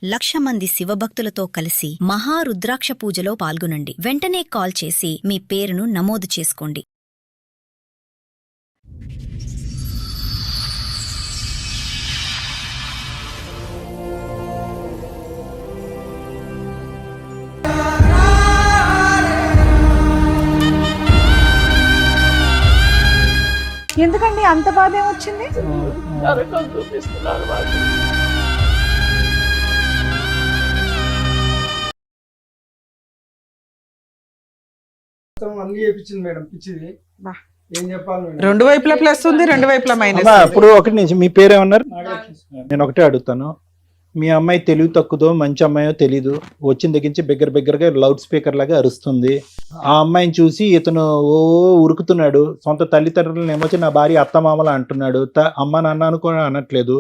1,00,000 మంది శివభక్తులతో కలిసి మహారుద్రాక్ష పూజలో పాల్గొనండి. వెంటనే కాల్ చేసి మీ పేరును నమోదు చేసుకోండి. ఎందుకండి అంత బాధ ఏమొచ్చింది? అన్ని చేపించింది మేడం, పిచ్చిది. ఏం చెప్పాలి? రెండు వైపులా ప్లస్ ఉంది, రెండు వైపులా మైనస్. ఇప్పుడు ఒకటి నుంచి మీ పేరు ఏమన్నారు? నేను ఒకటే అడుగుతాను, మీ అమ్మాయి తెలివి తక్కువదో మంచి అమ్మాయో తెలీదు, వచ్చిన దగ్గర నుంచి బిగ్గరగా లౌడ్ స్పీకర్ లాగా అరుస్తుంది. ఆ అమ్మాయిని చూసి ఇతను ఉరుకుతున్నాడు. సొంత తల్లిదండ్రులను ఏమొచ్చి నా భార్య అత్తమామల అంటున్నాడు. అమ్మ నాన్న అనుకో అనట్లేదు.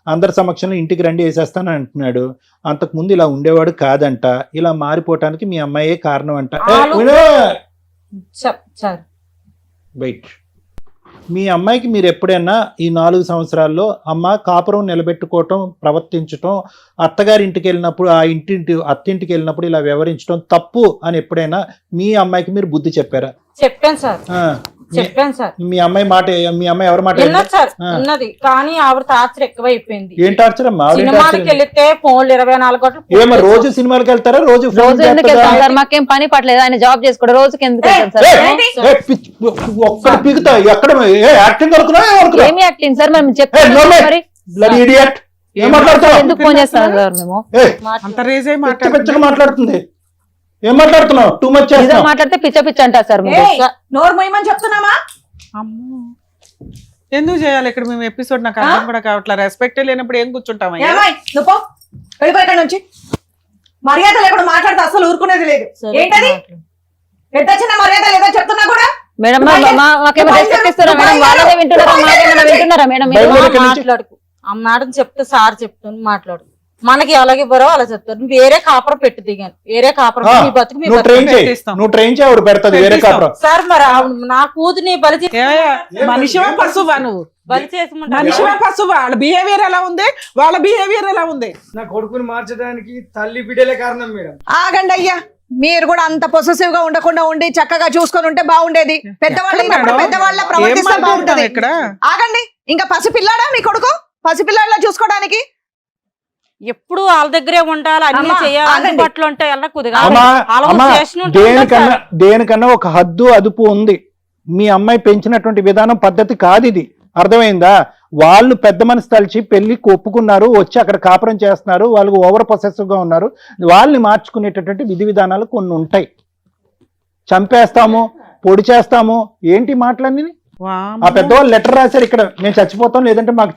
అందరి సమక్షంలో ఇంటికి రండి వేసేస్తాను అంటున్నాడు. అంతకుముందు ఇలా ఉండేవాడు కాదంట. ఇలా మారిపోవటానికి మీ అమ్మాయే కారణం అంట. వెయిట్, మీ అమ్మాయికి మీరు ఎప్పుడైనా ఈ 4 సంవత్సరాల్లో అమ్మ కాపురం నిలబెట్టుకోవటం, ప్రవర్తించటం, అత్తగారింటికి వెళ్ళినప్పుడు అత్తింటికి వెళ్ళినప్పుడు ఇలా వ్యవహరించడం తప్పు అని ఎప్పుడైనా మీ అమ్మాయికి మీరు బుద్ధి చెప్పారా? చెప్పాను సార్. మీ అమ్మాయి ఎవరి మాట ఉన్నది, కానీ ఆవిడ టార్చర్ ఎక్కువైపోయింది. ఏం టార్చర్ అమ్మా? సినిమాకి వెళ్తే ఫోన్లు 24 గంటలు. ఏమో రోజు సినిమాకి వెళ్తారా? రోజు మాకేం పని పట్టలేదు, ఆయన జాబ్ చేసుకోవడం రోజుకి ఎందుకు ఒక్కడ పీకుతా ఎక్కడ యాక్టింగ్ ఏమి యాక్టింగ్ సార్? మేము చెప్పారు ఏం మాట్లాడతావు? ఎందుకు ఫోన్ చేస్తాం సార్? మేము అంత రేజ్ అయి మాట్లాడుతుంది. ఏం మాట్లాడుతున్నావు? టూ మచ్ మాట్లాడితే పిచ్చ అంటారు సార్. నోరు మొయ్యమని చెప్తున్నామా? అమ్మో, ఎందుకు చేయాలి ఇక్కడ మేము ఎపిసోడ్? నాకు అర్థం కూడా కావట్లేదు. రెస్పెక్ట్ లేనప్పుడు ఏం కూర్చుంటాం? వెళ్ళిపోయి నుంచి మర్యాద లేకుండా మాట్లాడితే అసలు ఊరుకునేది లేదు. ఏంటది? పెద్ద చిన్న మర్యాద లేదా చెప్తున్నా కూడా? మేడం మాకేమో రెస్పెక్ట్ ఇస్తారా మేడం? వాళ్ళనే వింటున్నారా? మాకేమైనా వింటున్నారా మేడం? మాట్లాడుకు అమ్మాడని చెప్తే సార్ చెప్తాను, మాట్లాడు. మనకి అలాగే ఇవ్వరో అలా చెప్తారు. వేరే కాపురం పెట్టి దిగాను, వేరే కాపురం మీ బతుకు మీ సార్. మరి నా కూతుని బలి మనిషివా పశువా? నువ్వు బలి చేసి మనిషివా పశువా? వాళ్ళ బిహేవియర్ ఎలా ఉంది, వాళ్ళ బిహేవియర్ ఎలా ఉంది? నా కొడుకుని మార్చడానికి తల్లి బిడ్డలే కారణం మేడం. ఆగండి అయ్యా, మీరు కూడా అంత పొసెసివ్ గా ఉండకుండా ఉండి చక్కగా చూసుకొని ఉంటే బాగుండేది. పెద్దవాళ్ళ ప్రవర్తిస్తే బాగుంటది. ఆగండి, ఇంకా పసిపిల్లాడా మీ కొడుకు? పసిపిల్లాడిలా చూసుకోవడానికి ఎప్పుడు వాళ్ళ దగ్గరే ఉండాలి, అన్ని చేయాలి, అందుబాటులో ఉంటే దేనికన్నా ఒక హద్దు అదుపు ఉంది. మీ అమ్మాయి పెంచినటువంటి విధానం పద్ధతి కాదు ఇది, అర్థమైందా? వాళ్ళు పెద్ద మనసు తలిచి పెళ్లికి ఒప్పుకున్నారు, వచ్చి అక్కడ కాపురం చేస్తున్నారు, వాళ్ళు ఓవర్ పొసెసివ్ గా ఉన్నారు. వాళ్ళని మార్చుకునేటటువంటి విధి విధానాలు కొన్ని ఉంటాయి. చంపేస్తాము, పొడి చేస్తాము, ఏంటి మాటలన్నీ? ఆ పెద్దవాళ్ళు లెటర్ రాశారు, ఇక్కడ నేను చచ్చిపోతాం లేదంటే మాకు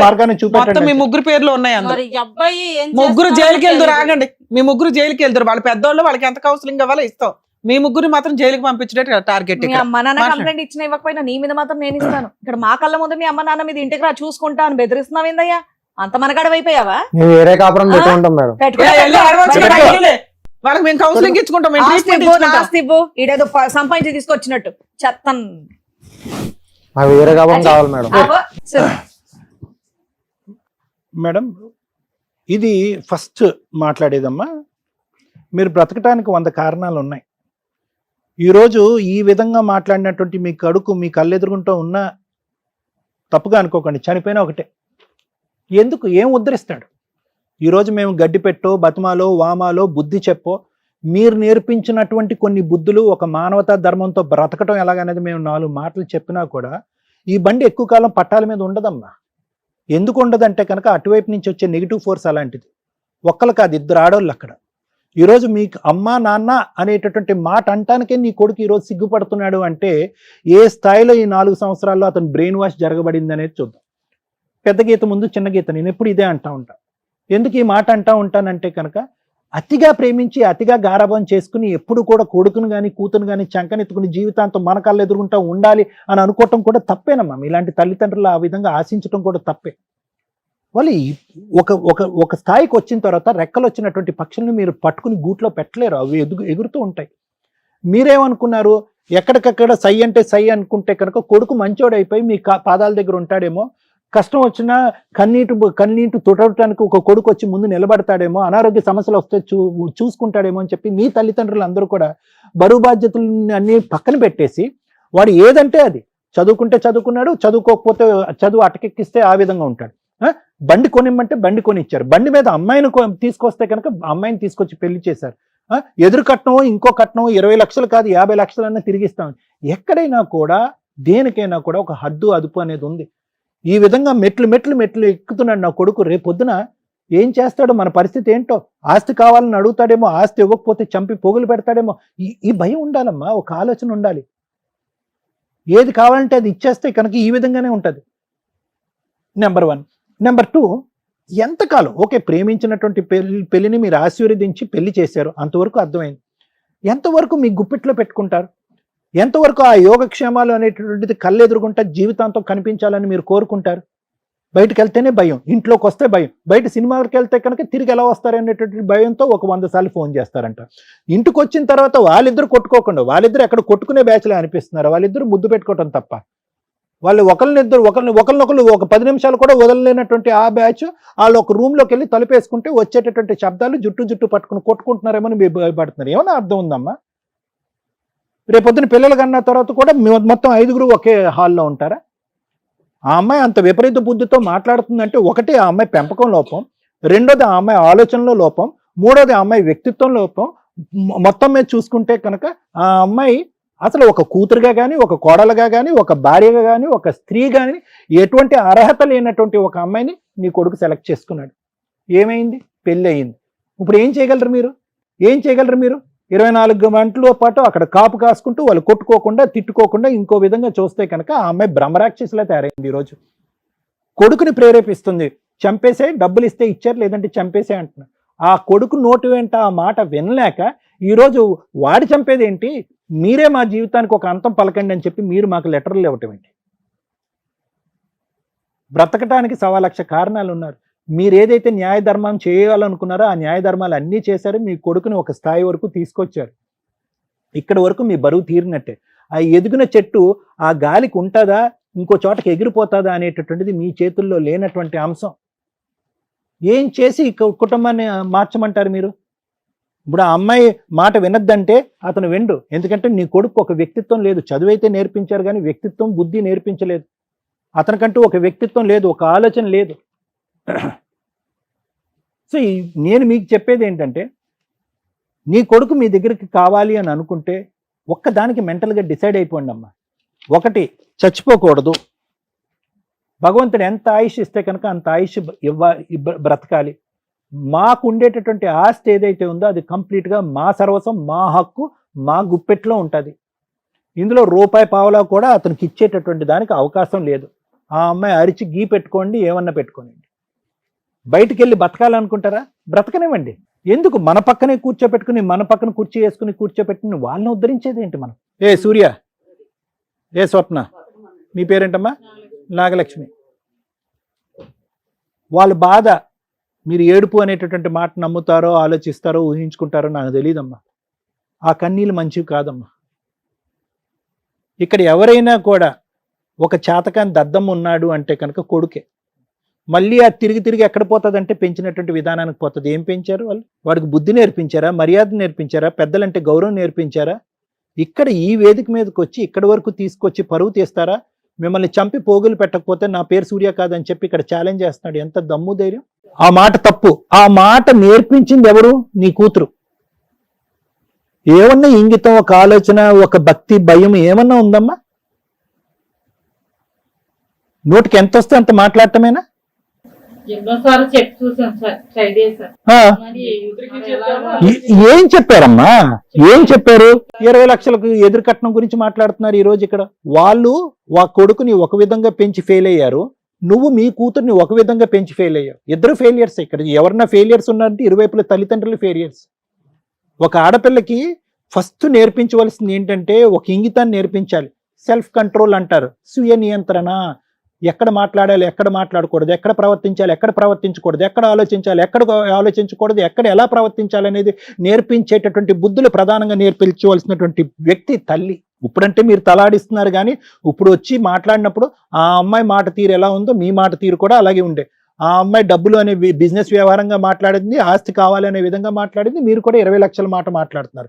మార్గాన్ని చూపెట్టండి. మీ ముగ్గురు పేర్లు ఉన్నాయి, ముగ్గురు జైలుకి వెళ్తారు. ఆగండి, మీ ముగ్గురు జైలుకి వెళ్తారు. వాళ్ళ పెద్దవాళ్ళు, వాళ్ళకి ఎంత కౌన్సిలింగ్ కావాలో ఇస్తాం. మీ ముగ్గురు మాత్రం జైలుకి పంపించే టార్గెట్. అమ్మ నాన్న కంప్లైంట్ ఇచ్చినా ఇవ్వకపోయినా నీ మీద మాత్రం నేను ఇస్తాను. ఇక్కడ మా కళ్ళ ముందు మీ అమ్మ నాన్న మీద ఇంటికి రా చూసుకుంటా అని బెదిరిస్తున్నావు ఏందయ్యా? అంత మనగడవైపోయావా? వేరే కాపురం పెట్టుకుంటాం మేడం. వాళ్ళకి మేము కౌన్సిలింగ్ ఇచ్చుకుంటాం, ఇదేదో సంపాదించి తీసుకొచ్చినట్టు చెత్తన్. వేరే కాపురం కావాలి మేడం. మేడం, ఇది ఫస్ట్ మాట్లాడేదమ్మా. మీరు బ్రతకటానికి 100 కారణాలు ఉన్నాయి. ఈరోజు ఈ విధంగా మాట్లాడినటువంటి మీ కడుకు మీ కళ్ళెదురుగుంటూ ఉన్నా తప్పుగా అనుకోకండి, చనిపోయినా ఒకటే. ఎందుకు? ఏం ఉద్ధరిస్తాడు? ఈరోజు మేము గడ్డి పెట్టో, బతుమాలో, వామాలో, బుద్ధి చెప్పో, మీరు నేర్పించినటువంటి కొన్ని బుద్ధులు, ఒక మానవతా ధర్మంతో బ్రతకటం ఎలాగనేది మేము 4 మాటలు చెప్పినా కూడా ఈ బండి ఎక్కువ కాలం పట్టాల మీద ఉండదమ్మా. ఎందుకు ఉండదంటే కనుక అటువైపు నుంచి వచ్చే నెగిటివ్ ఫోర్స్ అలాంటిది. ఒక్కరు కాదు, 2 ఆడోళ్ళు అక్కడ. ఈరోజు మీకు అమ్మా నాన్న అనేటటువంటి మాట అంటానికే నీ కొడుకు ఈరోజు సిగ్గుపడుతున్నాడు అంటే ఏ స్థాయిలో ఈ 4 సంవత్సరాల్లో అతను బ్రెయిన్ వాష్ జరగబడింది అనేది చూద్దాం. పెద్ద గీత ముందు చిన్న గీత, నేను ఎప్పుడు ఇదే అంటా ఉంటాను. ఎందుకు ఈ మాట అంటా ఉంటానంటే కనుక అతిగా ప్రేమించి అతిగా గారాబం చేసుకుని ఎప్పుడు కూడా కొడుకును కానీ కూతురు కానీ చంకనెత్తుకుని జీవితాంతం మన కళ్ళు ఎదుర్కొంటూ ఉండాలి అని అనుకోవటం కూడా తప్పేనమ్మా. ఇలాంటి తల్లిదండ్రులు ఆ విధంగా ఆశించడం కూడా తప్పే. వాళ్ళు ఒక స్థాయికి వచ్చిన తర్వాత రెక్కలు వచ్చినటువంటి పక్షుల్ని మీరు పట్టుకుని గూట్లో పెట్టలేరు, అవి ఎగురుతూ ఉంటాయి. మీరేమనుకున్నారు? ఎక్కడికక్కడ సై అంటే సై అనుకుంటే కనుక కొడుకు మంచోడైపోయి మీ పాదాల దగ్గర ఉంటాడేమో, కష్టం వచ్చినా కన్నీటి తుడవటానికి ఒక కొడుకు వచ్చి ముందు నిలబడతాడేమో, అనారోగ్య సమస్యలు వస్తే చూసుకుంటాడేమో అని చెప్పి మీ తల్లిదండ్రులు అందరూ కూడా బరువు బాధ్యతలు అన్ని పక్కన పెట్టేసి వాడు ఏదంటే అది చదువుకుంటే చదువుకున్నాడు, చదువుకోకపోతే చదువు అటకెక్కిస్తే ఆ విధంగా ఉంటాడు. బండి కొనిమ్మంటే బండి కొనిచ్చారు, బండి మీద అమ్మాయిని తీసుకొస్తే కనుక అమ్మాయిని తీసుకొచ్చి పెళ్లి చేశారు. ఎదురు కట్నం ఇంకో కట్నం 20 లక్షలు కాదు 50 లక్షలన్నా తిరిగిస్తాం. ఎక్కడైనా కూడా దేనికైనా కూడా ఒక హద్దు అదుపు అనేది ఉంది. ఈ విధంగా మెట్లు ఎక్కుతున్నాడు నా కొడుకు, రేపొద్దున ఏం చేస్తాడో, మన పరిస్థితి ఏంటో, ఆస్తి కావాలని అడుగుతాడేమో, ఆస్తి ఇవ్వకపోతే చంపి పొగులు పెడతాడేమో, ఈ భయం ఉండాలమ్మా, ఒక ఆలోచన ఉండాలి. ఏది కావాలంటే అది ఇచ్చేస్తే కనుక ఈ విధంగానే ఉంటుంది. నెంబర్ 1. నెంబర్ 2, ఎంతకాలం ఓకే ప్రేమించినటువంటి పెళ్లిని మీరు ఆశీర్వదించి పెళ్లి చేశారు, అంతవరకు అర్థమైంది. ఎంతవరకు మీ గుప్పిట్లో పెట్టుకుంటారు? ఎంతవరకు ఆ యోగక్షేమాలు అనేటువంటిది కళ్ళెదురుగుంటా జీవితాంతం కనిపించాలని మీరు కోరుకుంటారు? బయటకు వెళ్తేనే భయం, ఇంట్లోకి వస్తే భయం, బయట సినిమాకి వెళ్తే కనుక తిరిగి ఎలా వస్తారనేటువంటి భయంతో ఒక 100 సార్లు ఫోన్ చేస్తారంట. ఇంటికి వచ్చిన తర్వాత వాళ్ళిద్దరు కొట్టుకోకుండా, వాళ్ళిద్దరు ఎక్కడ కొట్టుకునే బ్యాచ్లే అనిపిస్తున్నారు, వాళ్ళిద్దరు ముద్దు పెట్టుకోవటం తప్ప, వాళ్ళు ఒకరినొకరు ఒక 10 నిమిషాలు కూడా వదలలేనటువంటి ఆ బ్యాచ్ వాళ్ళు ఒక రూమ్లోకి వెళ్ళి తలుపేసుకుంటే వచ్చేటటువంటి శబ్దాలు జుట్టు పట్టుకుని కొట్టుకుంటున్నారేమని మీరు భయపడుతున్నారు. ఏమన్నా అర్థం ఉందమ్మా? రేపొద్దున పిల్లలు కన్నా తర్వాత కూడా మొత్తం 5గురు ఒకే హాల్లో ఉంటారా? ఆ అమ్మాయి అంత విపరీత బుద్ధితో మాట్లాడుతుందంటే, ఒకటి ఆ అమ్మాయి పెంపకం లోపం, రెండోది ఆ అమ్మాయి ఆలోచనలో లోపం, మూడోది ఆ అమ్మాయి వ్యక్తిత్వం లోపం. మొత్తం మీద చూసుకుంటే కనుక ఆ అమ్మాయి అసలు ఒక కూతురుగా కానీ, ఒక కోడలుగా కానీ, ఒక భార్యగా కానీ, ఒక స్త్రీ కానీ ఎటువంటి అర్హత లేనటువంటి ఒక అమ్మాయిని నీ కొడుకు సెలెక్ట్ చేసుకున్నాడు. ఏమైంది? పెళ్ళి అయింది. ఇప్పుడు ఏం చేయగలరు మీరు? 24 గంటల పాటు అక్కడ కాపు కాసుకుంటూ వాళ్ళు కొట్టుకోకుండా తిట్టుకోకుండా ఇంకో విధంగా చూస్తే కనుక ఆ అమ్మాయి బ్రహ్మరాక్షసులా తయారైంది. ఈరోజు కొడుకుని ప్రేరేపిస్తుంది, చంపేసే, డబ్బులు ఇస్తే ఇచ్చారు, లేదంటే చంపేసే అంటున్నారు. ఆ కొడుకు నోటి వెంట ఆ మాట వినలేక ఈరోజు వాడి చంపేది ఏంటి, మీరే మా జీవితానికి ఒక అంతం పలకండి అని చెప్పి మీరు మాకు లెటర్లు ఇవ్వటం ఏంటి? బ్రతకటానికి 1,00,000 కారణాలు ఉన్నారు. మీరు ఏదైతే న్యాయ ధర్మం చేయాలనుకున్నారో ఆ న్యాయ ధర్మాలు అన్నీ చేశారు. మీ కొడుకుని ఒక స్థాయి వరకు తీసుకొచ్చారు. ఇక్కడ వరకు మీ బరువు తీరినట్టే. ఆ ఎదిగిన చెట్టు ఆ గాలికి ఉంటుందా, ఇంకో చోటకి ఎగిరిపోతుందా అనేటటువంటిది మీ చేతుల్లో లేనటువంటి అంశం. ఏం చేసి కుటుంబాన్ని మార్చమంటారు మీరు? ఇప్పుడు ఆ అమ్మాయి మాట వినద్దంటే అతను వెండు. ఎందుకంటే నీ కొడుకు ఒక వ్యక్తిత్వం లేదు. చదువైతే నేర్పించారు కానీ వ్యక్తిత్వం, బుద్ధి నేర్పించలేదు. అతనికంటూ ఒక వ్యక్తిత్వం లేదు, ఒక ఆలోచన లేదు. సో నేను మీకు చెప్పేది ఏంటంటే, నీ కొడుకు మీ దగ్గరికి కావాలి అని అనుకుంటే ఒక్కదానికి మెంటల్గా డిసైడ్ అయిపోండి అమ్మా. ఒకటి, చచ్చిపోకూడదు. భగవంతుడు ఎంత ఆయుష్ ఇస్తే కనుక అంత ఆయుష్ బ్రతకాలి. మాకు ఉండేటటువంటి ఆస్తి ఏదైతే ఉందో అది కంప్లీట్గా మా సర్వస్వం, మా హక్కు, మా గుప్పెట్లో ఉంటుంది. ఇందులో రూపాయి పావలా కూడా అతనికి ఇచ్చేటటువంటి దానికి అవకాశం లేదు. ఆ అమ్మాయి అరిచి గీ పెట్టుకోండి, ఏమన్నా పెట్టుకోండి. బయటికి వెళ్ళి బతకాలనుకుంటారా? బ్రతకనివ్వండి. ఎందుకు మన పక్కనే కూర్చోపెట్టుకుని, మన పక్కన కుర్చీ వేసుకుని కూర్చోపెట్టుకుని వాళ్ళని ఉద్ధరించేది ఏంటి మనం? ఏ సూర్య, ఏ స్వప్న, మీ పేరేంటమ్మా? నాగలక్ష్మి. వాళ్ళ బాధ, మీరు ఏడుపు అనేటటువంటి మాట నమ్ముతారో, ఆలోచిస్తారో, ఊహించుకుంటారో నాకు తెలియదమ్మా. ఆ కన్నీళ్ళు మంచివి కాదమ్మా. ఇక్కడ ఎవరైనా కూడా ఒక చాతకాన్ని దద్దమ్మ ఉన్నాడు అంటే కనుక కొడుకే. మళ్ళీ అది తిరిగి ఎక్కడ పోతుందంటే పెంచినటువంటి విధానానికి పోతుంది. ఏం పెంచారు వాళ్ళు? వాడికి బుద్ధి నేర్పించారా, మర్యాద నేర్పించారా, పెద్దలంటే గౌరవం నేర్పించారా? ఇక్కడ ఈ వేదిక మీదకి వచ్చి ఇక్కడి వరకు తీసుకొచ్చి పరువు తీస్తారా? మిమ్మల్ని చంపి పోగులు పెట్టకపోతే నా పేరు సూర్య కాదని చెప్పి ఇక్కడ ఛాలెంజ్ చేస్తున్నాడు. ఎంత దమ్ము ధైర్యం! ఆ మాట తప్పు. ఆ మాట నేర్పించింది ఎవరు? నీ కూతురు. ఏమన్నా ఇంగితం, ఒక ఆలోచన, ఒక భక్తి, భయం ఏమన్నా ఉందమ్మా? నోటికి ఎంత వస్తే అంత మాట్లాడటమేనా? ఏం చెప్పారమ్మా? ఏం చెప్పారు? 20 లక్షలకు ఎదురు కట్నం గురించి మాట్లాడుతున్నారు ఈ రోజు ఇక్కడ. వాళ్ళు కొడుకుని ఒక విధంగా పెంచి ఫెయిల్ అయ్యారు, నువ్వు మీ కూతుర్ని ఒక విధంగా పెంచి ఫెయిల్ అయ్యావు. ఇద్దరు ఫెయిలియర్స్. ఇక్కడ ఎవరన్నా ఫెయిలియర్స్ ఉన్నారంటే ఇరువైపుల తల్లిదండ్రులు ఫెయిలియర్స్. ఒక ఆడపిల్లకి ఫస్ట్ నేర్పించవలసింది ఏంటంటే ఒక ఇంగితాన్ని నేర్పించాలి. సెల్ఫ్ కంట్రోల్ అంటారు, స్వీయ నియంత్రణ. ఎక్కడ మాట్లాడాలి, ఎక్కడ మాట్లాడకూడదు, ఎక్కడ ప్రవర్తించాలి, ఎక్కడ ప్రవర్తించకూడదు, ఎక్కడ ఆలోచించాలి, ఎక్కడ ఆలోచించకూడదు, ఎక్కడ ఎలా ప్రవర్తించాలి అనేది నేర్పించేటటువంటి బుద్ధులు ప్రధానంగా నేర్పించవలసినటువంటి వ్యక్తి తల్లి. ఇప్పుడంటే మీరు తలాడిస్తున్నారు కానీ ఇప్పుడు వచ్చి మాట్లాడినప్పుడు ఆ అమ్మాయి మాట తీరు ఎలా ఉందో మీ మాట తీరు కూడా అలాగే ఉండే. ఆ అమ్మాయి డబ్బులు అనే బిజినెస్ వ్యవహారంగా మాట్లాడింది, ఆస్తి కావాలి అనే విధంగా మాట్లాడింది, మీరు కూడా 20 లక్షల మాట మాట్లాడుతున్నారు.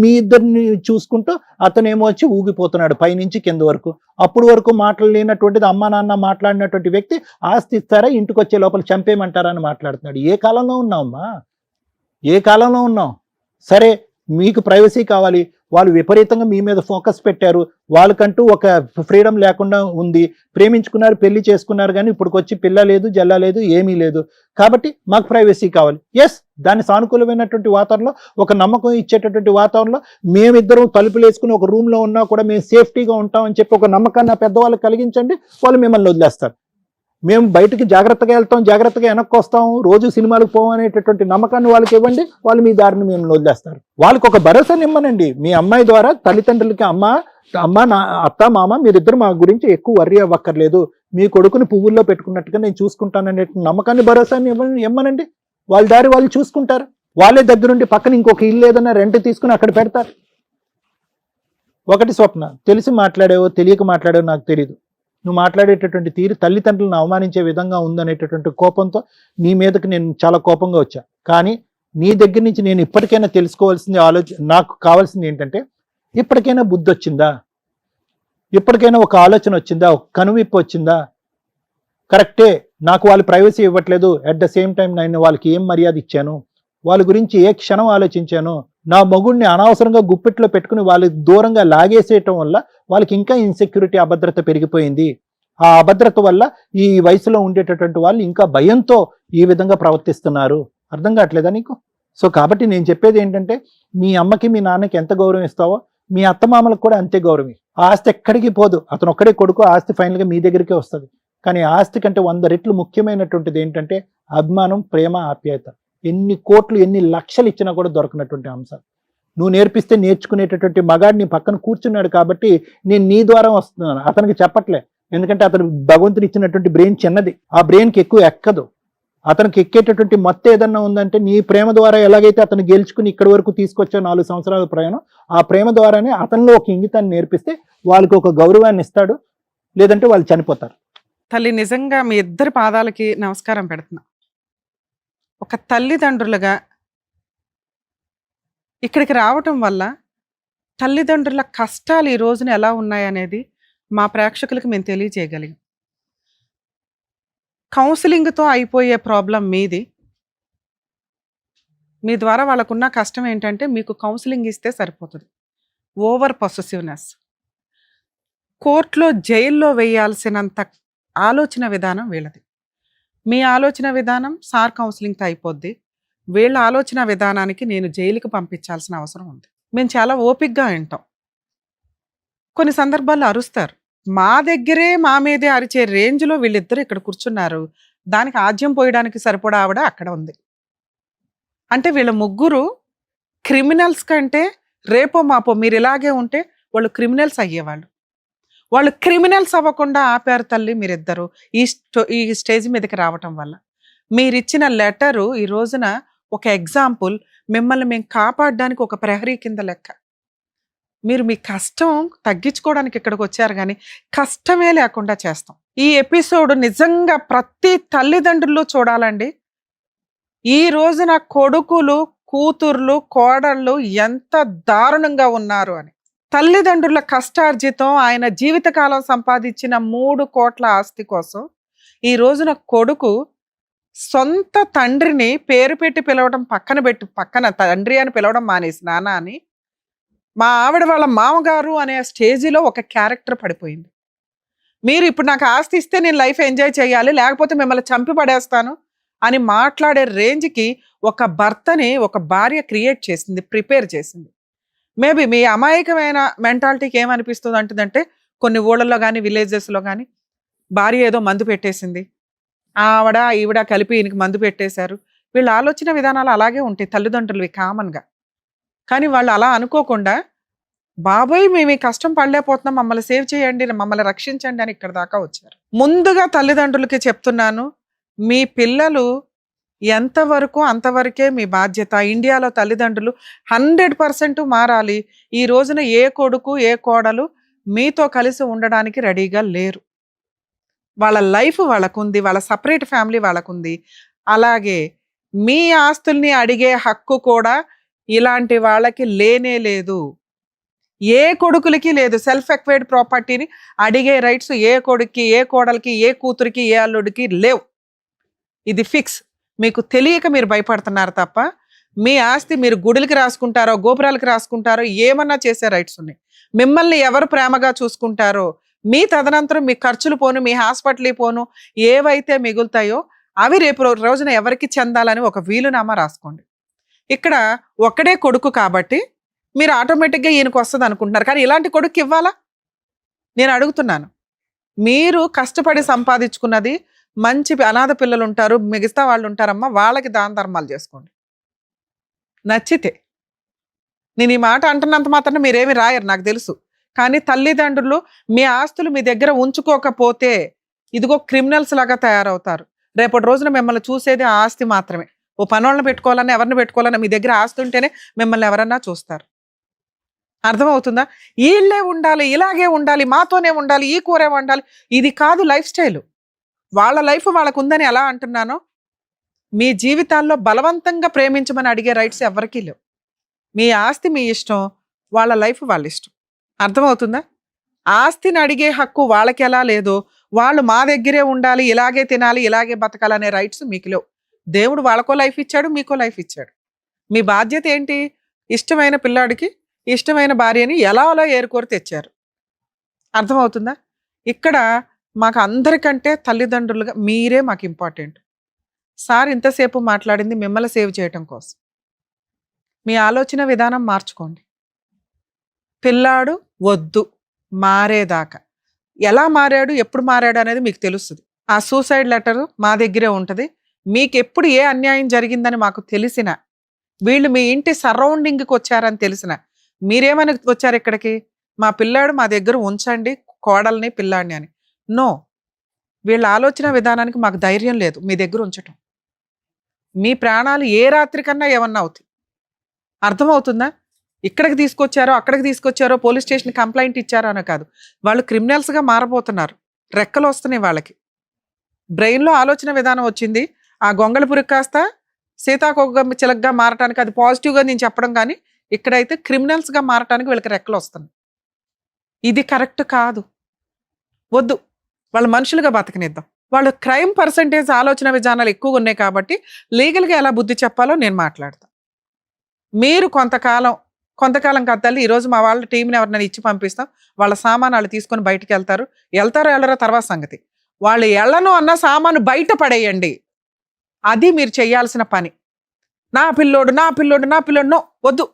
మీ ఇద్దరిని చూసుకుంటూ అతనేమో వచ్చి ఊగిపోతున్నాడు పైనుంచి కింద వరకు. అప్పుడు వరకు మాట్లాడలేనటువంటిది అమ్మా నాన్న మాట్లాడినటువంటి వ్యక్తి ఆస్తి ఇస్తారా ఇంటికి వచ్చే లోపల చంపేయమంటారా అని మాట్లాడుతున్నాడు. ఏ కాలంలో ఉన్నావమ్మా? ఏ కాలంలో ఉన్నాం? సరే మీకు ప్రైవసీ కావాలి, వాళ్ళు విపరీతంగా మీ మీద ఫోకస్ పెట్టారు, వాళ్ళకంటూ ఒక ఫ్రీడమ్ లేకుండా ఉంది, ప్రేమించుకున్నారు, పెళ్లి చేసుకున్నారు, కానీ ఇప్పుడు వచ్చి పిల్ల లేదు, జల్ల లేదు, ఏమీ లేదు, కాబట్టి మాకు ప్రైవసీ కావాలి. ఎస్, దాని సానుకూలమైనటువంటి వాతావరణంలో, ఒక నమ్మకం ఇచ్చేటటువంటి వాతావరణంలో మేమిద్దరం తలుపులు వేసుకుని ఒక రూమ్ లో ఉన్నా కూడా మేము సేఫ్టీగా ఉంటామని చెప్పి ఒక నమ్మకాన్ని ఆ పెద్దవాళ్ళు కలిగించండి, వాళ్ళు మిమ్మల్ని వదిలేస్తారు. మేము బయటికి జాగ్రత్తగా వెళ్తాం, జాగ్రత్తగా వెనక్కి వస్తాం, రోజు సినిమాలకు పోవం అనేటటువంటి నమ్మకాన్ని వాళ్ళకి ఇవ్వండి, వాళ్ళు మీ దారిని మేము వదిలేస్తారు. వాళ్ళకి ఒక భరోసాని ఇమ్మనండి. మీ అమ్మాయి ద్వారా తల్లిదండ్రులకి అమ్మ నా అత్త మామ మీరిద్దరు మా గురించి ఎక్కువ వర్రీ అవ్వక్కర్లేదు, మీ కొడుకుని పువ్వుల్లో పెట్టుకున్నట్టుగా నేను చూసుకుంటాననే నమ్మకాన్ని భరోసాని ఇమ్మనండి. వాళ్ళ దారి వాళ్ళు చూసుకుంటారు. వాళ్ళే దగ్గరుండి పక్కన ఇంకొక ఇల్లు ఏదైనా రెంట్ తీసుకుని అక్కడ పెడతారు. ఒకటి స్వప్న, తెలిసి మాట్లాడేవో తెలియక మాట్లాడేవో నాకు తెలియదు, నువ్వు మాట్లాడేటటువంటి తీరు తల్లిదండ్రులను అవమానించే విధంగా ఉందనేటటువంటి కోపంతో నీ మీదకి నేను చాలా కోపంగా వచ్చా. కానీ నీ దగ్గర నుంచి నేను ఇప్పటికైనా తెలుసుకోవాల్సింది, నాకు కావాల్సింది ఏంటంటే, ఇప్పటికైనా బుద్ధి వచ్చిందా? ఇప్పటికైనా ఒక ఆలోచన వచ్చిందా? ఒక కనువిప్పు వచ్చిందా? కరెక్టే, నాకు వాళ్ళు ప్రైవసీ ఇవ్వట్లేదు, అట్ ద సేమ్ టైం నేను వాళ్ళకి ఏం మర్యాద ఇచ్చాను, వాళ్ళ గురించి ఏ క్షణం ఆలోచించాను, నా మొగుడిని అనవసరంగా గుప్పిట్లో పెట్టుకుని వాళ్ళకి దూరంగా లాగేసేయటం వల్ల వాళ్ళకి ఇంకా ఇన్సెక్యూరిటీ, అభద్రత పెరిగిపోయింది. ఆ అభద్రత వల్ల ఈ వయసులో ఉండేటటువంటి వాళ్ళు ఇంకా భయంతో ఈ విధంగా ప్రవర్తిస్తున్నారు. అర్థం కావట్లేదా నీకు? సో కాబట్టి నేను చెప్పేది ఏంటంటే, మీ అమ్మకి మీ నాన్నకి ఎంత గౌరవం ఇస్తావో మీ అత్తమామలకు కూడా అంతే గౌరవం. ఆ ఆస్తి ఎక్కడికి పోదు, అతను ఒక్కడే కొడుకు, ఆస్తి ఫైనల్గా మీ దగ్గరికే వస్తుంది. కానీ ఆస్తి కంటే 100 రెట్లు ముఖ్యమైనటువంటిది ఏంటంటే అభిమానం, ప్రేమ, ఆప్యాయత. ఎన్ని కోట్లు ఎన్ని లక్షలు ఇచ్చినా కూడా దొరకనటువంటి అంశాలు నువ్వు నేర్పిస్తే నేర్చుకునేటటువంటి మగాడిని పక్కన కూర్చున్నాడు కాబట్టి నేను నీ ద్వారా వస్తున్నాను, అతనికి చెప్పట్లే. ఎందుకంటే అతను భగవంతుని ఇచ్చినటువంటి బ్రెయిన్ చిన్నది, ఆ బ్రెయిన్కి ఎక్కువ ఎక్కదు. అతనికి ఎక్కేటటువంటి మొత్తం ఏదన్నా ఉందంటే నీ ప్రేమ ద్వారా ఎలాగైతే అతను గెలుచుకుని ఇక్కడి వరకు తీసుకొచ్చా 4 సంవత్సరాల ప్రయాణం, ఆ ప్రేమ ద్వారానే అతనిలో ఒక ఇంగితాన్ని నేర్పిస్తే వాళ్ళకి ఒక గౌరవాన్ని ఇస్తాడు, లేదంటే వాళ్ళు చనిపోతారు. తల్లి, నిజంగా మీ ఇద్దరి పాదాలకి నమస్కారం పెడుతున్నా. ఒక తల్లిదండ్రులుగా ఇక్కడికి రావటం వల్ల తల్లిదండ్రుల కష్టాలు ఈ రోజున ఎలా ఉన్నాయనేది మా ప్రేక్షకులకు మేము తెలియజేయగలిగాం. కౌన్సిలింగ్తో అయిపోయే ప్రాబ్లం మీది. మీ ద్వారా వాళ్ళకున్న కష్టం ఏంటంటే మీకు కౌన్సిలింగ్ ఇస్తే సరిపోతుంది. ఓవర్ పొసెసివ్నెస్, కోర్టులో జైల్లో వేయాల్సినంత ఆలోచన విధానం వీళ్ళది. మీ ఆలోచన విధానం సార్ కౌన్సిలింగ్తో అయిపోద్ది, వీళ్ళ ఆలోచన విధానానికి నేను జైలుకి పంపించాల్సిన అవసరం ఉంది. మేము చాలా ఓపికగా వింటాం, కొన్ని సందర్భాల్లో అరుస్తారు. మా దగ్గరే మా మీదే అరిచే రేంజ్లో వీళ్ళిద్దరు ఇక్కడ కూర్చున్నారు. దానికి ఆజ్యం పోయడానికి సరిపడా ఆవిడ అక్కడ ఉంది. అంటే వీళ్ళ ముగ్గురు క్రిమినల్స్ కంటే రేపో మాపో మీరు ఇలాగే ఉంటే వాళ్ళు క్రిమినల్స్ అయ్యేవాళ్ళు. వాళ్ళు క్రిమినల్స్ అవ్వకుండా ఆపారు తల్లి మీరిద్దరు ఈ స్టేజ్ మీదకి రావటం వల్ల. మీరిచ్చిన లెటరు ఈ రోజున ఒక ఎగ్జాంపుల్, మిమ్మల్ని మేము కాపాడడానికి ఒక ప్రహరీ కింద లెక్క. మీరు మీ కష్టం తగ్గించుకోవడానికి ఇక్కడికి వచ్చారు, కానీ కష్టమే లేకుండా చేస్తాం. ఈ ఎపిసోడ్ నిజంగా ప్రతి తల్లిదండ్రులు చూడాలండి. ఈ రోజున కొడుకులు, కూతుర్లు, కోడళ్ళు ఎంత దారుణంగా ఉన్నారు అని. తల్లిదండ్రుల కష్టార్జితం, ఆయన జీవితకాలం సంపాదించిన 3 కోట్ల ఆస్తి కోసం ఈ రోజున కొడుకు సొంత తండ్రిని పేరు పెట్టి పిలవడం పక్కన తండ్రి అని పిలవడం మానేసి నాన్న అని, మా ఆవిడ వాళ్ళ మామగారు అనే స్టేజిలో ఒక క్యారెక్టర్ పడిపోయింది. మీరు ఇప్పుడు నాకు ఆస్తి ఇస్తే నేను లైఫ్ ఎంజాయ్ చేయాలి, లేకపోతే మిమ్మల్ని చంపి పడేస్తాను అని మాట్లాడే రేంజ్కి ఒక భర్తని ఒక భార్య క్రియేట్ చేసింది, ప్రిపేర్ చేసింది. మేబీ మీ అమాయకమైన మెంటాలిటీకి ఏమనిపిస్తుంది అంటుందంటే, కొన్ని ఊళ్ళల్లో కానీ విలేజెస్లో కానీ భార్య ఏదో మందు పెట్టేసింది, ఆవిడ ఈవిడ కలిపి ఈయనకి మందు పెట్టేశారు. వీళ్ళ ఆలోచన విధానాలు అలాగే ఉంటాయి తల్లిదండ్రులవి కామన్గా. కానీ వాళ్ళు అలా అనుకోకుండా, బాబోయ్ మేము ఈ కష్టం పడలేకపోతున్నాం, మమ్మల్ని సేవ్ చేయండి, మమ్మల్ని రక్షించండి అని ఇక్కడ దాకా వచ్చారు. ముందుగా తల్లిదండ్రులకి చెప్తున్నాను, మీ పిల్లలు ఎంతవరకు అంతవరకే మీ బాధ్యత. ఇండియాలో తల్లిదండ్రులు 100% మారాలి. ఈ రోజున ఏ కొడుకు ఏ కోడలు మీతో కలిసి ఉండడానికి రెడీగా లేరు. వాళ్ళ లైఫ్ వాళ్ళకుంది, వాళ్ళ సపరేట్ ఫ్యామిలీ వాళ్ళకుంది. అలాగే మీ ఆస్తుల్ని అడిగే హక్కు కూడా ఇలాంటి వాళ్ళకి లేనే లేదు. ఏ కొడుకులకి లేదు. సెల్ఫ్ ఎక్వైర్డ్ ప్రాపర్టీని అడిగే రైట్స్ ఏ కొడుక్కి, ఏ కోడలికి, ఏ కూతురికి, ఏ అల్లుడికి లేవు. ఇది ఫిక్స్. మీకు తెలియక మీరు భయపడుతున్నారు తప్ప మీ ఆస్తి మీరు గుడులకి రాసుకుంటారో, గోపురాలకి రాసుకుంటారో, ఏమన్నా చేసే రైట్స్ ఉన్నాయి. మిమ్మల్ని ఎవరు ప్రేమగా చూసుకుంటారో, మీ తదనంతరం మీ ఖర్చులు పోను, మీ హాస్పిటల్ పోను, ఏవైతే మిగులుతాయో అవి రేపు రోజున ఎవరికి చెందాలని ఒక వీలునామా రాసుకోండి. ఇక్కడ ఒక్కడే కొడుకు కాబట్టి మీరు ఆటోమేటిక్గా ఈయనకు వస్తుంది అనుకుంటున్నారు. కానీ ఇలాంటి కొడుకు ఇవ్వాలా? నేను అడుగుతున్నాను. మీరు కష్టపడి సంపాదించుకున్నది, మంచి అనాథ పిల్లలు ఉంటారు, మిగతా వాళ్ళు ఉంటారమ్మా, వాళ్ళకి దాన ధర్మాలు చేసుకోండి నచ్చితే. నేను ఈ మాట అంటున్నంత మాత్రం మీరేమి రాయరు నాకు తెలుసు. కానీ తల్లిదండ్రులు మీ ఆస్తులు మీ దగ్గర ఉంచుకోకపోతే ఇదిగో క్రిమినల్స్ లాగా తయారవుతారు. రేపటి రోజున మిమ్మల్ని చూసేది ఆ ఆస్తి మాత్రమే. ఓ పనోళ్ళని పెట్టుకోవాలన్నా, ఎవరిని పెట్టుకోవాలన్నా మీ దగ్గర ఆస్తి ఉంటేనే మిమ్మల్ని ఎవరన్నా చూస్తారు. అర్థమవుతుందా? వీళ్ళే ఉండాలి, ఇలాగే ఉండాలి, మాతోనే ఉండాలి, ఈ కూరే వండాలి, ఇది కాదు లైఫ్ స్టైల్. వాళ్ళ లైఫ్ వాళ్ళకు ఉందని ఎలా అంటున్నానో, మీ జీవితాల్లో బలవంతంగా ప్రేమించమని అడిగే రైట్స్ ఎవరికీ లేవు. మీ ఆస్తి మీ ఇష్టం, వాళ్ళ లైఫ్ వాళ్ళ ఇష్టం. అర్థమవుతుందా? ఆస్తిని అడిగే హక్కు వాళ్ళకి ఎలా లేదో, వాళ్ళు మా దగ్గరే ఉండాలి, ఇలాగే తినాలి, ఇలాగే బతకాలనే రైట్స్ మీకు లేవు. దేవుడు వాళ్ళకో లైఫ్ ఇచ్చాడు, మీకో లైఫ్ ఇచ్చాడు. మీ బాధ్యత ఏంటి? ఇష్టమైన పిల్లాడికి ఇష్టమైన భార్యని ఎలా అలా ఏరుకోరు తెచ్చారు. అర్థమవుతుందా? ఇక్కడ మాకు అందరికంటే తల్లిదండ్రులుగా మీరే మాకు ఇంపార్టెంట్. సార్ ఇంతసేపు మాట్లాడింది మిమ్మల్ని సేవ్ చేయటం కోసం. మీ ఆలోచన విధానం మార్చుకోండి. పిల్లాడు వద్దు మారేదాకా, ఎలా మారాడు, ఎప్పుడు మారాడు అనేది మీకు తెలుస్తుంది. ఆ సూసైడ్ లెటర్ మా దగ్గరే ఉంటుంది. మీకు ఎప్పుడు ఏ అన్యాయం జరిగిందని మాకు తెలిసిన, వీళ్ళు మీ ఇంటి సరౌండింగ్కి వచ్చారని తెలిసిన, మీరేమని వచ్చారు ఇక్కడికి? మా పిల్లాడు మా దగ్గర ఉంచండి, కోడల్ని పిల్లాడిని అని. నో, వీళ్ళ ఆలోచన విధానానికి మాకు ధైర్యం లేదు మీ దగ్గర ఉంచటం. మీ ప్రాణాలు ఏ రాత్రికన్నా ఏమన్నా అవుతాయి. అర్థమవుతుందా? ఇక్కడికి తీసుకొచ్చారో, అక్కడికి తీసుకొచ్చారో, పోలీస్ స్టేషన్ కంప్లైంట్ ఇచ్చారో అని కాదు, వాళ్ళు క్రిమినల్స్గా మారబోతున్నారు. రెక్కలు వస్తున్నాయి వాళ్ళకి. బ్రెయిన్లో ఆలోచన విధానం వచ్చింది. ఆ గొంగళ పురుగు కాస్త సీతాకోక చిలకగా మారటానికి, అది పాజిటివ్గా నేను చెప్పడం, కానీ ఇక్కడైతే క్రిమినల్స్గా మారటానికి వీళ్ళకి రెక్కలు వస్తున్నాయి. ఇది కరెక్ట్ కాదు. వద్దు, వాళ్ళు మనుషులుగా బతకనిద్దాం. వాళ్ళు క్రైమ్ పర్సంటేజ్ ఆలోచన విధానాలు ఎక్కువగా ఉన్నాయి కాబట్టి లీగల్గా ఎలా బుద్ధి చెప్పాలో నేను మాట్లాడతాను. మీరు కొంతకాలం కాదు తల్లి, ఈరోజు మా వాళ్ళ టీంని ఎవరినైనా ఇచ్చి పంపిస్తాం, వాళ్ళ సామాను వాళ్ళు తీసుకొని బయటకు వెళ్తారో వెళ్ళరో తర్వాత సంగతి. వాళ్ళు ఎళ్ళను అన్న సామాను బయట పడేయండి. అది మీరు చేయాల్సిన పని. నా పిల్లోడు నో, వద్దు.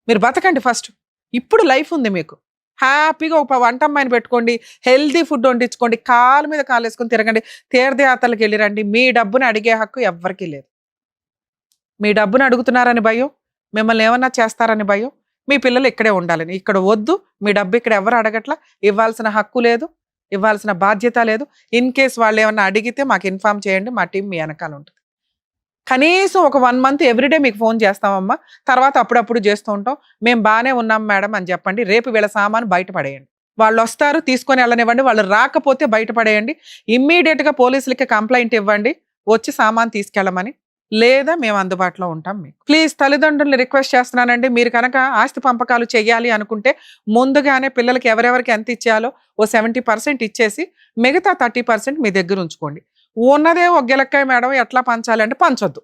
మీరు బతకండి ఫస్ట్. ఇప్పుడు లైఫ్ ఉంది మీకు. హ్యాపీగా ఒక వంట అమ్మాయిని పెట్టుకోండి, హెల్దీ ఫుడ్ వండించుకోండి, కాలు మీద కాలు వేసుకొని తిరగండి, తీర్థయాత్రలకు వెళ్ళిరండి. మీ డబ్బుని అడిగే హక్కు ఎవ్వరికీ లేదు. మీ డబ్బును అడుగుతున్నారని భయం, మిమ్మల్ని ఏమన్నా చేస్తారని భయం, మీ పిల్లలు ఇక్కడే ఉండాలని. ఇక్కడ వద్దు, మీ డబ్బు ఇక్కడ ఎవరు అడగట్లా, ఇవ్వాల్సిన హక్కు లేదు, ఇవ్వాల్సిన బాధ్యత లేదు. ఇన్ కేస్ వాళ్ళు ఏమన్నా అడిగితే మాకు ఇన్ఫార్మ్ చేయండి, మా టీం మీ వెనకాల ఉంటుంది. కనీసం ఒక 1 month ఎవ్రీడే మీకు ఫోన్ చేస్తామమ్మా, తర్వాత అప్పుడప్పుడు చేస్తూ ఉంటాం, మేము బాగానే ఉన్నాం మేడం అని చెప్పండి. రేపు వీళ్ళ సామాను బయట పడేయండి. వాళ్ళు వస్తారు, తీసుకొని వెళ్ళనివ్వండి. వాళ్ళు రాకపోతే బయటపడేయండి. ఇమ్మీడియట్గా పోలీసులకి కంప్లైంట్ ఇవ్వండి, వచ్చి సామాన్ తీసుకెళ్ళమని. లేదా మేము అందుబాటులో ఉంటాం మీకు. ప్లీజ్ తల్లిదండ్రుల్ని రిక్వెస్ట్ చేస్తున్నానండి, మీరు కనుక ఆస్తి పంపకాలు చేయాలి అనుకుంటే ముందుగానే పిల్లలకి ఎవరెవరికి ఎంత ఇచ్చేయాలో ఓ 70% ఇచ్చేసి మిగతా 30% మీ దగ్గర ఉంచుకోండి. ఉన్నదే ఒక గిలక్కాయ మేడం ఎట్లా పంచాలి అంటే పంచొద్దు.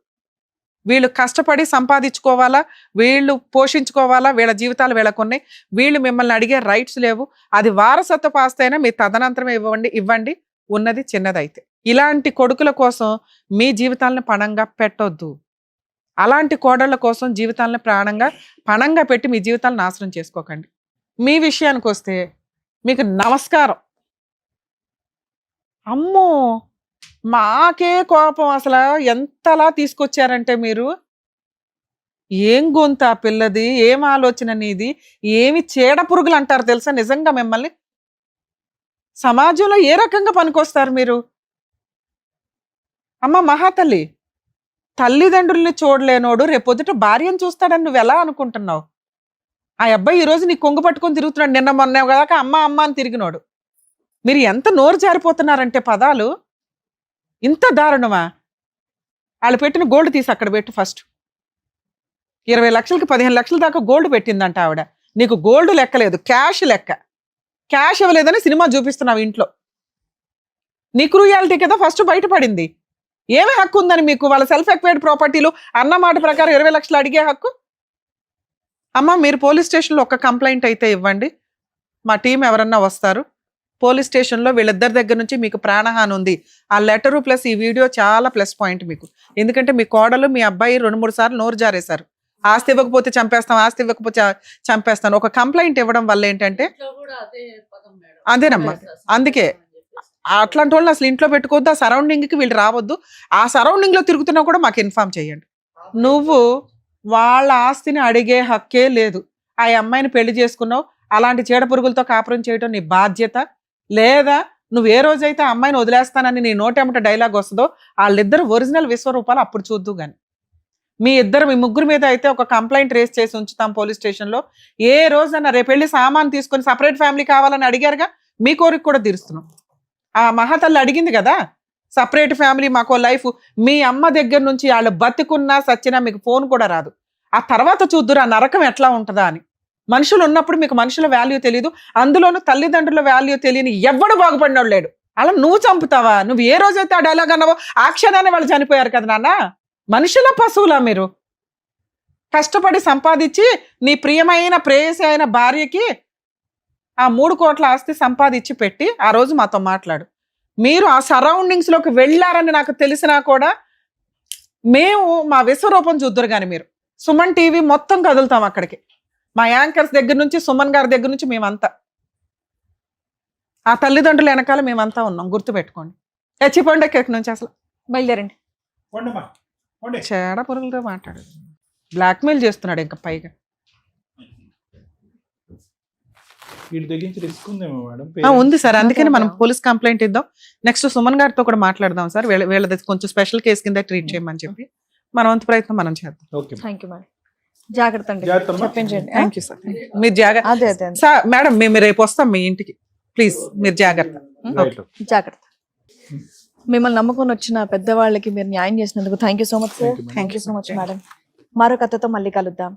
వీళ్ళు కష్టపడి సంపాదించుకోవాలా, వీళ్ళు పోషించుకోవాలా, వీళ్ళ జీవితాలు వీళ్ళకున్నాయి. వీళ్ళు మిమ్మల్ని అడిగే రైట్స్ లేవు. అది వారసత్వపు ఆస్తి అయినా మీ తదనంతరమే ఇవ్వండి, ఉన్నది చిన్నదైతే. ఇలాంటి కొడుకుల కోసం మీ జీవితాలను పణంగా పెట్టొద్దు. అలాంటి కోడళ్ళ కోసం జీవితాలను పణంగా పెట్టి మీ జీవితాలను నాశనం చేసుకోకండి. మీ విషయానికి వస్తే మీకు నమస్కారం. అమ్మో, మాకే కోపం. అసలు ఎంతలా తీసుకొచ్చారంటే మీరు, ఏం గొంత పిల్లది, ఏం ఆలోచన నీది, ఏమి చీడ పురుగులు అంటారు తెలుసా నిజంగా మిమ్మల్ని. సమాజంలో ఏ రకంగా పనికొస్తారు మీరు? అమ్మ మహాతల్లి, తల్లిదండ్రుల్ని చూడలేనోడు రేపొద్దుట భార్యను చూస్తాడని నువ్వు ఎలా అనుకుంటున్నావు? ఆ అబ్బాయి ఈ రోజు నీ కొంగు పట్టుకొని తిరుగుతున్నాడు, నిన్న మొన్న కదా అమ్మ అమ్మ అని తిరిగినోడు. మీరు ఎంత నోరు జారిపోతున్నారంటే పదాలు, ఇంత దారుణమా? వాళ్ళు పెట్టిన గోల్డ్ తీసి అక్కడ పెట్టు ఫస్ట్. 20 లక్షలకి 15 లక్షల దాకా గోల్డ్ పెట్టిందంట ఆవిడ. నీకు గోల్డ్ లెక్కలేదు, క్యాష్ లెక్క. క్యాష్ ఇవ్వలేదని సినిమా చూపిస్తున్నావు ఇంట్లో. నీ క్రూయాలిటీ కదా ఫస్ట్ బయటపడింది. ఏమి హక్కు ఉందని మీకు వాళ్ళ సెల్ఫ్ ఎక్వైర్డ్ ప్రాపర్టీలు అన్న మాట ప్రకారం 20 లక్షలు అడిగే హక్కు? అమ్మ మీరు పోలీస్ స్టేషన్లో ఒక కంప్లైంట్ అయితే ఇవ్వండి, మా టీం ఎవరన్నా వస్తారు. పోలీస్ స్టేషన్లో వీళ్ళిద్దరి దగ్గర నుంచి మీకు ప్రాణహాని ఉంది, ఆ లెటరు ప్లస్ ఈ వీడియో చాలా ప్లస్ పాయింట్ మీకు. ఎందుకంటే మీ కోడలు మీ అబ్బాయి 2-3 సార్లు నోరు జారేశారు. ఆస్తి ఇవ్వకపోతే చంపేస్తాం, ఆస్తి ఇవ్వకపోతే చంపేస్తాను. ఒక కంప్లైంట్ ఇవ్వడం వల్ల ఏంటంటే అదేనమ్మా, అందుకే అట్లాంటి వాళ్ళని అసలు ఇంట్లో పెట్టుకోవద్దు. ఆ సరౌండింగ్కి వీళ్ళు రావద్దు. ఆ సరౌండింగ్లో తిరుగుతున్నా కూడా మాకు ఇన్ఫార్మ్ చేయండి. నువ్వు వాళ్ళ ఆస్తిని అడిగే హక్కే లేదు. ఆ అమ్మాయిని పెళ్లి చేసుకున్నావు, అలాంటి చీడ పురుగులతో కాపురం చేయడం నీ బాధ్యత లేదా? నువ్వు ఏ రోజైతే ఆ అమ్మాయిని వదిలేస్తానని నీ నోటెమట డైలాగ్ వస్తుందో వాళ్ళిద్దరు ఒరిజినల్ విశ్వరూపాలు అప్పుడు చూద్దు. కానీ మీ ముగ్గురు మీద అయితే ఒక కంప్లైంట్ రేస్ చేసి ఉంచుతాం పోలీస్ స్టేషన్లో. ఏ రోజన్నా రేపు వెళ్ళి సామాన్ తీసుకొని సపరేట్ ఫ్యామిలీ కావాలని అడిగారుగా, మీ కోరిక కూడా తీరుస్తున్నాం. ఆ మహాతల్లి అడిగింది కదా సపరేట్ ఫ్యామిలీ, మాకో లైఫ్. మీ అమ్మ దగ్గర నుంచి వాళ్ళు బతికున్నా సచ్చినా మీకు ఫోన్ కూడా రాదు. ఆ తర్వాత చూద్దురు ఆ నరకం ఎట్లా ఉంటుందా అని. మనుషులు ఉన్నప్పుడు మీకు మనుషుల వాల్యూ తెలియదు, అందులోనూ తల్లిదండ్రుల వాల్యూ తెలియని ఎవ్వడు బాగుపడినోడు లేడు. అలా నువ్వు చంపుతావా? నువ్వు ఏ రోజైతే ఆ డైలాగ్ అన్నావో ఆ క్షణాన్ని వాళ్ళు చనిపోయారు కదా నాన్న. మనుషుల పశువులా మీరు? కష్టపడి సంపాదించి నీ ప్రియమైన ప్రేయసి అయిన భార్యకి ఆ 3 కోట్ల ఆస్తి సంపాదించి పెట్టి ఆ రోజు మాతో మాట్లాడు. మీరు ఆ సరౌండింగ్స్ లోకి వెళ్ళారని నాకు తెలిసినా కూడా మేము మా విశ్వరూపం చూద్దరు. కానీ మీరు సుమన్ టీవీ మొత్తం కదులుతాం అక్కడికి. మా యాంకర్స్ దగ్గర నుంచి సుమన్ గారి దగ్గర నుంచి మేమంతా ఆ తల్లిదండ్రుల వెనకాల మేమంతా ఉన్నాం, గుర్తుపెట్టుకోండి. చచ్చిపోండి ఎక్కడి నుంచి అసలు బయలుదేరండి. చేడ పురుగులతో మాట్లాడు, బ్లాక్మెయిల్ చేస్తున్నాడు ఇంకా పైగా. వీళ్ళ దగ్గర నుంచి రిస్క్ ఉందేమో మేడం. ఉంది సార్, అందుకని మనం పోలీస్ కంప్లైంట్ ఇద్దాం. నెక్స్ట్ సుమన్ గారితో కూడా మాట్లాడదాం సార్. వీళ్ళది కొంచెం స్పెషల్ కేసు కింద ట్రీట్ చేయమని చెప్పి మన వంతు ప్రయత్నం మనం చేద్దాం. Okay thank you madam. జాగ్రత్త అండి, చెప్పించండి. Thank you sir. మీరు జాగ్రత్త అదే అదే సార్. మేడం మేము రేపు వస్తాం మీ ఇంటికి, ప్లీజ్ మీరు జాగ్రత్త. జాగ్రత్త. మిమ్మల్ని నమ్ముకొని వచ్చిన పెద్దవాళ్ళకి మీరు న్యాయం చేసినందుకు thank you so much sir. Thank you so much madam. మరో కథతో మళ్ళీ కలుద్దాం.